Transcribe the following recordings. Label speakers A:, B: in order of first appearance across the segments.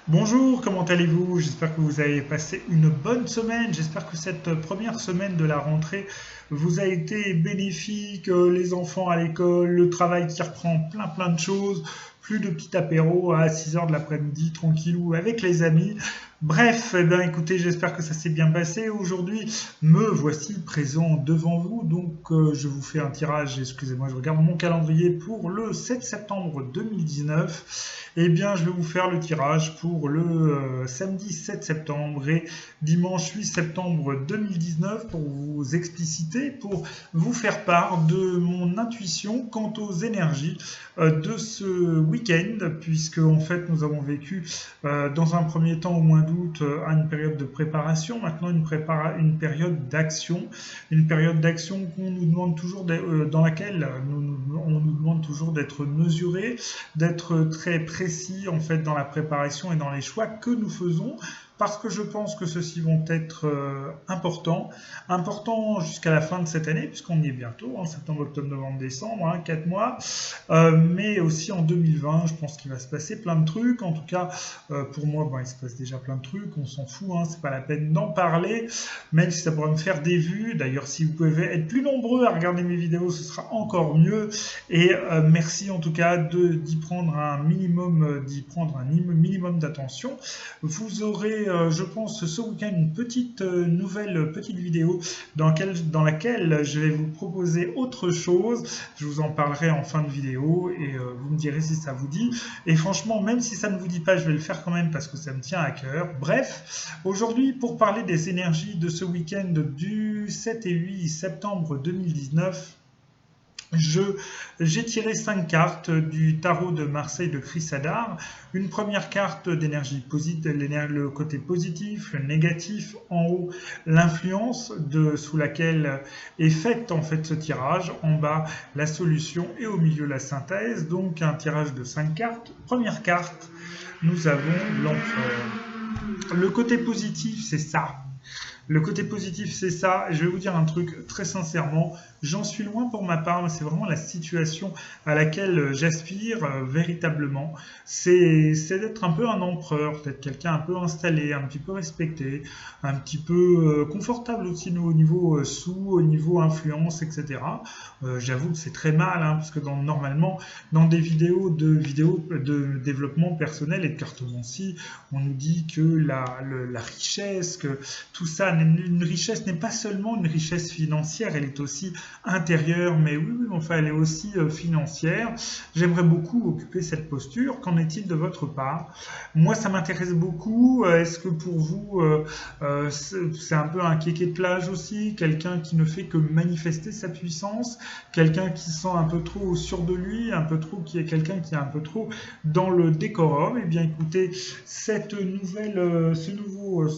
A: Bonjour, comment allez-vous? J'espère que vous avez passé une bonne semaine. J'espère que cette première semaine de la rentrée vous a été bénéfique. Les enfants à l'école, le travail qui reprend plein de choses, plus de petits apéros à 6 heures de l'après-midi, tranquillou avec les amis. Bref, eh bien, écoutez, j'espère que ça s'est bien passé. Aujourd'hui, me voici présent devant vous. Donc, je vous fais un tirage. Excusez-moi, je regarde mon calendrier pour le 7 septembre 2019. Eh bien, je vais vous faire le tirage pour le samedi 7 septembre et dimanche 8 septembre 2019 pour vous expliciter, pour vous faire part de mon intuition quant aux énergies de ce week-end, puisque en fait nous avons vécu dans un premier temps au mois d'août à une période de préparation, maintenant une période d'action, qu'on nous demande toujours dans laquelle on nous demande toujours d'être mesuré, d'être très précis en fait dans la préparation et dans les choix que nous faisons parce que je pense que ceux-ci vont être importants jusqu'à la fin de cette année, puisqu'on y est bientôt, hein, septembre, octobre, novembre, décembre, hein, 4 mois, mais aussi en 2020, je pense qu'il va se passer plein de trucs, en tout cas, pour moi, bon, il se passe déjà plein de trucs, on s'en fout, hein, c'est pas la peine d'en parler, même si ça pourrait me faire des vues, d'ailleurs, si vous pouvez être plus nombreux à regarder mes vidéos, ce sera encore mieux, et merci en tout cas d'y prendre un minimum d'attention. Vous aurez, je pense, ce week-end une petite vidéo dans laquelle je vais vous proposer autre chose. Je vous en parlerai en fin de vidéo et vous me direz si ça vous dit. Et franchement, même si ça ne vous dit pas, je vais le faire quand même parce que ça me tient à cœur. Bref, aujourd'hui, pour parler des énergies de ce week-end du 7 et 8 septembre 2019, j'ai tiré 5 cartes du tarot de Marseille de Chris Hadar. Une première carte d'énergie positive, le côté positif, le négatif, en haut l'influence sous laquelle est faite en fait ce tirage, en bas la solution et au milieu la synthèse. Donc un tirage de 5 cartes. Première carte, nous avons l'empereur. Le côté positif, c'est ça. Le côté positif, c'est ça. Je vais vous dire un truc très sincèrement. J'en suis loin pour ma part, mais c'est vraiment la situation à laquelle j'aspire véritablement. C'est d'être un peu un empereur, d'être quelqu'un un peu installé, un petit peu respecté, un petit peu confortable aussi au niveau au niveau influence, etc. J'avoue que c'est très mal, hein, parce que normalement, dans des vidéos de développement personnel et de cartomancie, on nous dit que la richesse, que tout ça, une richesse n'est pas seulement une richesse financière, elle est aussi intérieure, mais oui, enfin, elle est aussi financière. J'aimerais beaucoup occuper cette posture. Qu'en est-il de votre part? Moi, ça m'intéresse beaucoup. Est-ce que pour vous, c'est un peu un kéké de plage aussi, quelqu'un qui ne fait que manifester sa puissance, quelqu'un qui sent un peu trop sûr de lui, un peu trop, qui est quelqu'un qui est un peu trop dans le décorum? Eh bien, écoutez, ce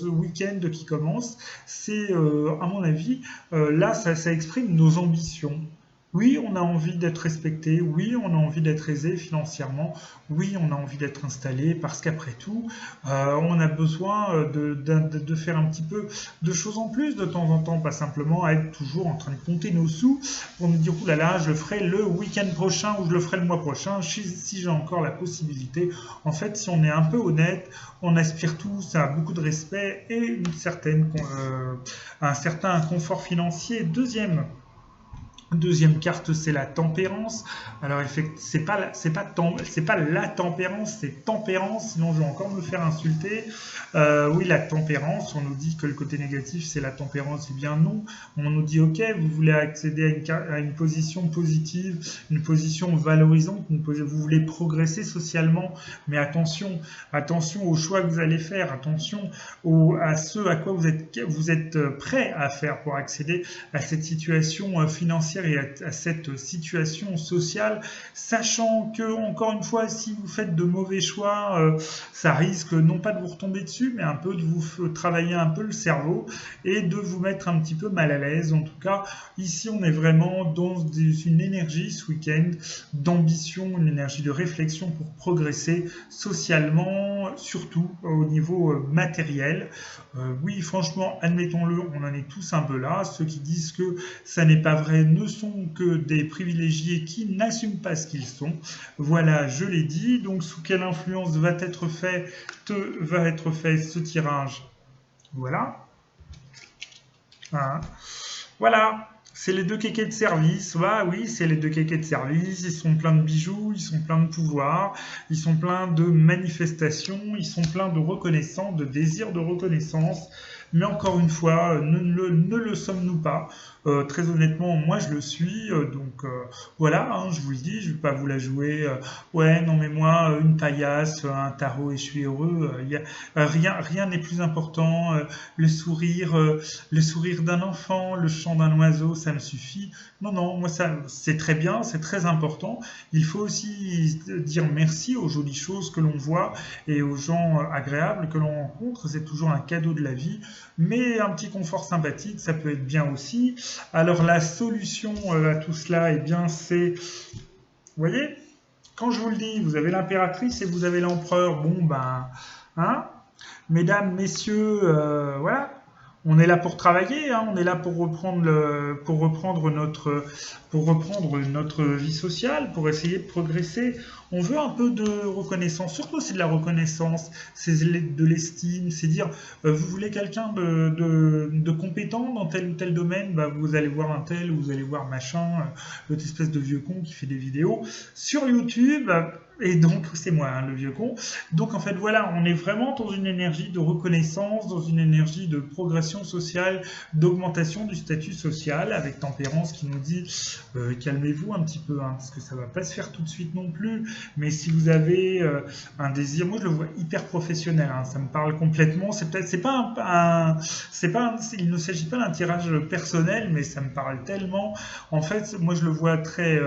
A: week-end qui commence, c'est, à mon avis, là, ça exprime nos ambitions. Oui, on a envie d'être respecté, oui, on a envie d'être aisé financièrement, oui, on a envie d'être installé, parce qu'après tout, on a besoin de faire un petit peu de choses en plus de temps en temps, pas simplement à être toujours en train de compter nos sous pour nous dire, oulala, je le ferai le week-end prochain ou je le ferai le mois prochain, si j'ai encore la possibilité. En fait, si on est un peu honnête, on aspire tous à beaucoup de respect et un certain confort financier. Deuxième carte, c'est la tempérance. Alors, c'est pas la tempérance, c'est tempérance, sinon je vais encore me faire insulter. Oui, la tempérance, on nous dit que le côté négatif, c'est la tempérance. Eh bien non, on nous dit, ok, vous voulez accéder à une position positive, une position valorisante, vous voulez progresser socialement, mais attention aux choix que vous allez faire, attention à ce à quoi vous êtes prêt à faire pour accéder à cette situation financière et à cette situation sociale, sachant que, encore une fois, si vous faites de mauvais choix, ça risque non pas de vous retomber dessus, mais un peu de vous travailler un peu le cerveau et de vous mettre un petit peu mal à l'aise. En tout cas, ici, on est vraiment dans une énergie ce week-end d'ambition, une énergie de réflexion pour progresser socialement, vraiment surtout au niveau matériel. Oui, franchement, admettons-le, on en est tous un peu là. Ceux qui disent que ça n'est pas vrai ne sont que des privilégiés qui n'assument pas ce qu'ils sont. Voilà, je l'ai dit. Donc, sous quelle influence va être fait ce tirage? Voilà. Hein. Voilà, c'est les deux kékés de service. Bah oui, c'est les deux kékés de service. Ils sont pleins de bijoux, ils sont pleins de pouvoir, ils sont pleins de manifestations, ils sont pleins de reconnaissance, de désir de reconnaissance. Mais encore une fois, ne le sommes-nous pas. Très honnêtement, moi je le suis. Voilà, hein, je vous le dis, je ne vais pas vous la jouer. Ouais, non mais moi, une paillasse, un tarot et je suis heureux. Rien n'est plus important. Le sourire, le sourire d'un enfant, le chant d'un oiseau, ça me suffit. Non, non, moi ça, c'est très bien, c'est très important. Il faut aussi dire merci aux jolies choses que l'on voit et aux gens agréables que l'on rencontre. C'est toujours un cadeau de la vie. Mais un petit confort sympathique, ça peut être bien aussi. Alors la solution à tout cela, eh bien c'est, vous voyez, quand je vous le dis, vous avez l'impératrice et vous avez l'empereur. Bon ben, hein, mesdames, messieurs, voilà. On est là pour travailler, hein, on est là pour pour reprendre notre vie sociale, pour essayer de progresser. On veut un peu de reconnaissance, surtout c'est de la reconnaissance, c'est de l'estime, c'est dire vous voulez quelqu'un de compétent dans tel ou tel domaine, bah, vous allez voir un tel, ou vous allez voir machin, l'autre espèce de vieux con qui fait des vidéos sur YouTube. Et donc, c'est moi, hein, le vieux con. Donc, en fait, voilà, on est vraiment dans une énergie de reconnaissance, dans une énergie de progression sociale, d'augmentation du statut social, avec Tempérance qui nous dit calmez-vous un petit peu, hein, parce que ça va pas se faire tout de suite non plus. Mais si vous avez un désir, moi je le vois hyper professionnel, hein, ça me parle complètement. Il ne s'agit pas d'un tirage personnel, mais ça me parle tellement. En fait, moi je le vois très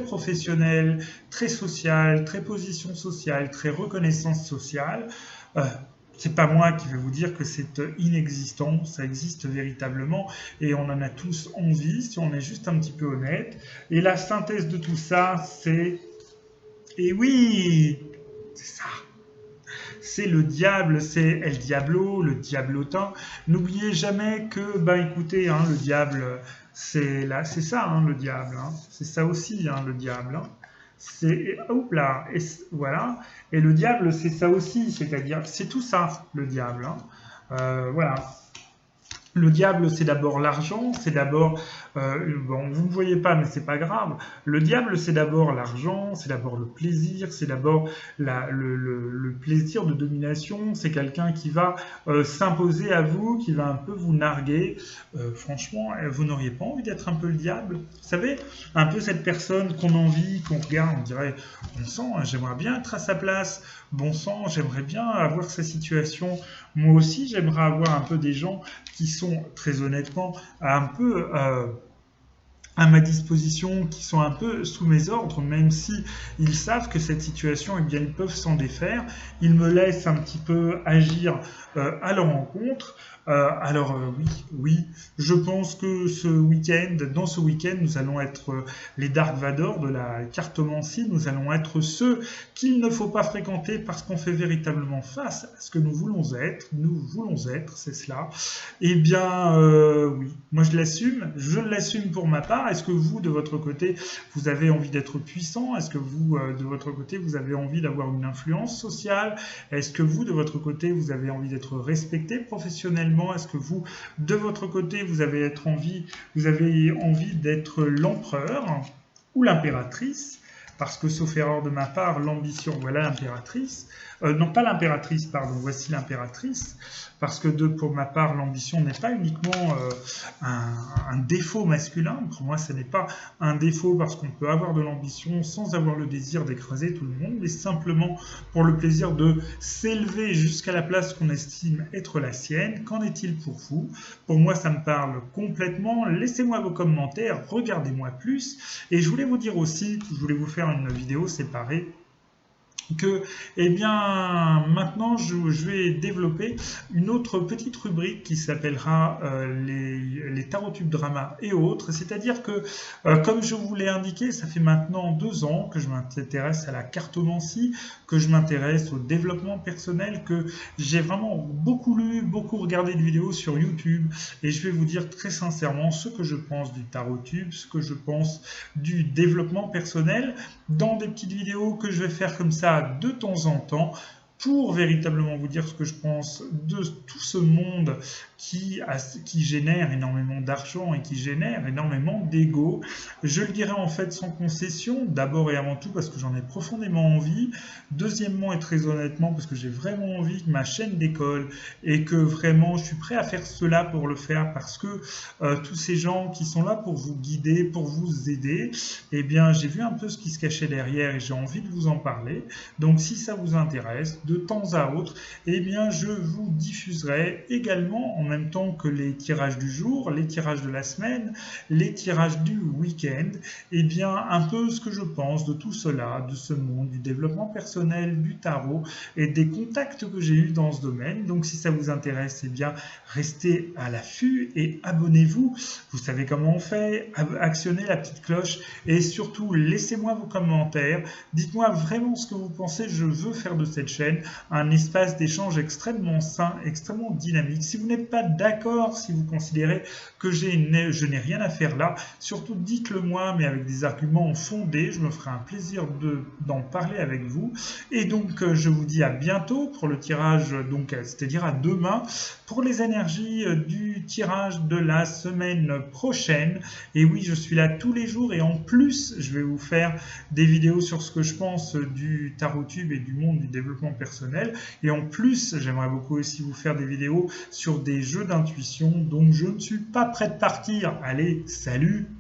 A: professionnel, très social, très position sociale, très reconnaissance sociale. Euh, c'est pas moi qui vais vous dire que c'est inexistant, ça existe véritablement et on en a tous envie si on est juste un petit peu honnête. Et la synthèse de tout ça, c'est... Et oui, c'est ça. C'est le diable, c'est El Diablo, le diablotin. N'oubliez jamais que, bah écoutez, hein, le diable, c'est ça, hein, le diable. Hein. C'est ça aussi, hein, le diable. Hein. C'est, hop là, et voilà. Et le diable, c'est ça aussi, c'est-à-dire, c'est tout ça, le diable. Hein. Voilà. Le diable, c'est d'abord l'argent, c'est d'abord, bon, vous ne voyez pas, mais c'est pas grave. Le diable, c'est d'abord l'argent, c'est d'abord le plaisir, c'est d'abord le plaisir de domination. C'est quelqu'un qui va s'imposer à vous, qui va un peu vous narguer. Franchement, vous n'auriez pas envie d'être un peu le diable? Vous savez, un peu cette personne qu'on envie, qu'on regarde, on dirait, bon sang, j'aimerais bien être à sa place. Bon sang, j'aimerais bien avoir sa situation. Moi aussi, j'aimerais avoir un peu des gens qui sont, très honnêtement, un peu à ma disposition, qui sont un peu sous mes ordres, même si ils savent que cette situation, eh bien, ils peuvent s'en défaire. Ils me laissent un petit peu agir à leur encontre. Oui, je pense que dans ce week-end, nous allons être les Dark Vador de la cartomancie, nous allons être ceux qu'il ne faut pas fréquenter parce qu'on fait véritablement face à ce que nous voulons être, c'est cela. Eh bien, oui, moi je l'assume pour ma part. Est-ce que vous, de votre côté, vous avez envie d'être puissant? Est-ce que vous, de votre côté, vous avez envie d'avoir une influence sociale? Est-ce que vous, de votre côté, vous avez envie d'être respecté professionnellement? Est-ce que vous, de votre côté, vous avez envie d'être l'empereur ou l'impératrice? Parce que, sauf erreur de ma part, l'ambition, voilà l'impératrice. Non, pas l'impératrice, pardon, voici l'impératrice. Parce que, pour ma part, l'ambition n'est pas uniquement un défaut masculin. Pour moi, ce n'est pas un défaut parce qu'on peut avoir de l'ambition sans avoir le désir d'écraser tout le monde, mais simplement pour le plaisir de s'élever jusqu'à la place qu'on estime être la sienne. Qu'en est-il pour vous? Pour moi, ça me parle complètement. Laissez-moi vos commentaires, regardez-moi plus. Et je voulais vous dire aussi, je voulais vous faire une vidéo séparée que, eh bien, maintenant, je vais développer une autre petite rubrique qui s'appellera les tarotubes drama et autres. C'est-à-dire que, comme je vous l'ai indiqué, ça fait maintenant 2 ans que je m'intéresse à la cartomancie, que je m'intéresse au développement personnel, que j'ai vraiment beaucoup lu, beaucoup regardé de vidéos sur YouTube, et je vais vous dire très sincèrement ce que je pense du tarotube, ce que je pense du développement personnel, dans des petites vidéos que je vais faire comme ça de temps en temps pour véritablement vous dire ce que je pense de tout ce monde qui génère énormément d'argent et qui génère énormément d'ego. Je le dirais en fait sans concession, d'abord et avant tout parce que j'en ai profondément envie, deuxièmement et très honnêtement parce que j'ai vraiment envie que ma chaîne décolle et que vraiment je suis prêt à faire cela pour le faire, parce que tous ces gens qui sont là pour vous guider, pour vous aider, eh bien j'ai vu un peu ce qui se cachait derrière et j'ai envie de vous en parler. Donc si ça vous intéresse, de temps à autre, eh bien je vous diffuserai également en même temps que les tirages du jour, les tirages de la semaine, les tirages du week-end, eh bien un peu ce que je pense de tout cela, de ce monde, du développement personnel, du tarot et des contacts que j'ai eus dans ce domaine. Donc si ça vous intéresse, eh bien restez à l'affût et abonnez-vous. Vous savez comment on fait, actionnez la petite cloche et surtout laissez-moi vos commentaires. Dites-moi vraiment ce que vous pensez. Je veux faire de cette chaîne un espace d'échange extrêmement sain, extrêmement dynamique. Si vous n'êtes pas d'accord, si vous considérez que je n'ai rien à faire là, surtout dites-le moi, mais avec des arguments fondés. Je me ferai un plaisir d'en parler avec vous. Et donc, je vous dis à bientôt pour le tirage, donc c'est-à-dire à demain, pour les énergies du tirage de la semaine prochaine. Et oui, je suis là tous les jours et en plus, je vais vous faire des vidéos sur ce que je pense du tarotube et du monde du développement personnel. Et en plus, j'aimerais beaucoup aussi vous faire des vidéos sur des jeux d'intuition. Donc, je ne suis pas prêt de partir. Allez, salut!